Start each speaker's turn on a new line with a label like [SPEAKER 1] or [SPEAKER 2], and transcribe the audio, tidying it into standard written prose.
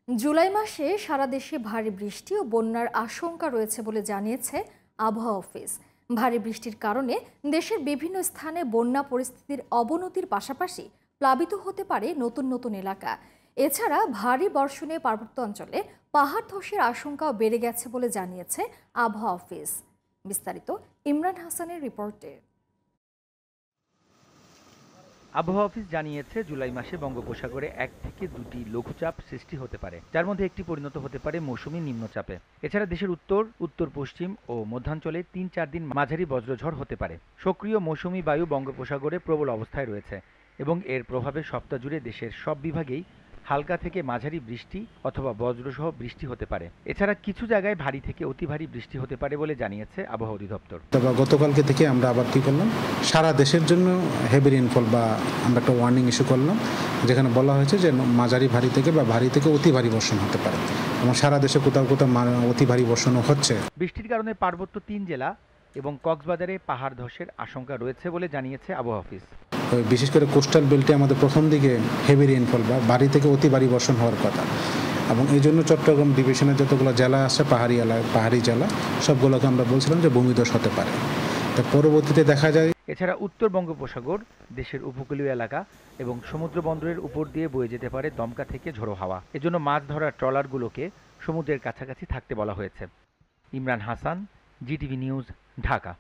[SPEAKER 1] জুলাই মাসে সারা দেশে ভারী বৃষ্টি ও বন্যার আশঙ্কা রয়েছে বলে জানিয়েছে আবহাওয়া অফিস। ভারী বৃষ্টির কারণে দেশের বিভিন্ন স্থানে বন্যা পরিস্থিতির অবনতির পাশাপাশি প্লাবিত হতে পারে নতুন নতুন এলাকা। এছাড়া ভারী বর্ষণে পার্বত্য অঞ্চলে পাহাড় ধসের আশঙ্কাও বেড়ে গেছে বলে জানিয়েছে আবহাওয়া অফিস। বিস্তারিত ইমরান হাসানের রিপোর্টে।
[SPEAKER 2] আবহাওয়া অফিস জানিয়েছে, জুলাই মাসে বঙ্গোপসাগরে 1 থেকে 2টি লঘুচাপ সৃষ্টি হতে পারে, যার মধ্যে একটি পরিণত হতে পারে মৌসুমী নিম্নচাপে। এছাড়া দেশের উত্তর, উত্তর পশ্চিম ও মধ্যাঞ্চলে 3-4 দিন মাঝারি বজ্রঝড় হতে পারে। সক্রিয় মৌসুমী বায়ু বঙ্গোপসাগরে প্রবল অবস্থায় রয়েছে এবং এর প্রভাবে সপ্তাহ জুড়ে দেশের সব বিভাগেই হালকা থেকে মাঝারি বৃষ্টি অথবা বজ্রসহ বৃষ্টি হতে পারে। এছাড়া কিছু জায়গায় ভারী থেকে অতি ভারী বৃষ্টি হতে পারে বলে জানিয়েছে আবহাওয়া অধিদপ্তর।
[SPEAKER 3] তবে গতকালকে থেকে আমরা আবার কি করলাম, সারা দেশের জন্য হেভি রেইনফল বা আমরা একটা ওয়ার্নিং ইস্যু করলাম, যেখানে বলা হয়েছে যে মাঝারি ভারী থেকে বা ভারী থেকে অতি ভারী বর্ষণ হতে পারে এবং সারা দেশে কোথাও কোথাও অতি ভারী বর্ষণও হচ্ছে।
[SPEAKER 2] বৃষ্টির কারণে পার্বত্য 3 জেলা এবং কক্সবাজারে পাহাড় ধসের আশঙ্কা রয়েছে বলে জানিয়েছে আবহাওয়া অফিস।
[SPEAKER 3] বিশেষ করে কোস্টাল বেল্টে আমাদের প্রথম দিকে হেভি রেইনফল বা ভারী থেকে অতি ভারী বর্ষণ হওয়ার কথা এবং এই জন্য চট্টগ্রাম ডিভিশনের যতগুলো জেলা আছে পাহাড়ি জেলা সবগুলোকে আমরা বলছিলাম যে ভূমিধস হতে পারে। তো পরবর্তীতে দেখা যায়
[SPEAKER 2] এছাড়া উত্তর বঙ্গোপসাগর, দেশের উপকূলীয় এলাকা এবং সমুদ্র বন্দরের উপর দিয়ে বয়ে যেতে পারে দমকা থেকে ঝোড়ো হাওয়া। এজন্য মাছ ধরার ট্রলারগুলোকে সমুদ্রের কাছাকাছি থাকতে বলা হয়েছে। Imran Hasan, GTV news, Dhaka.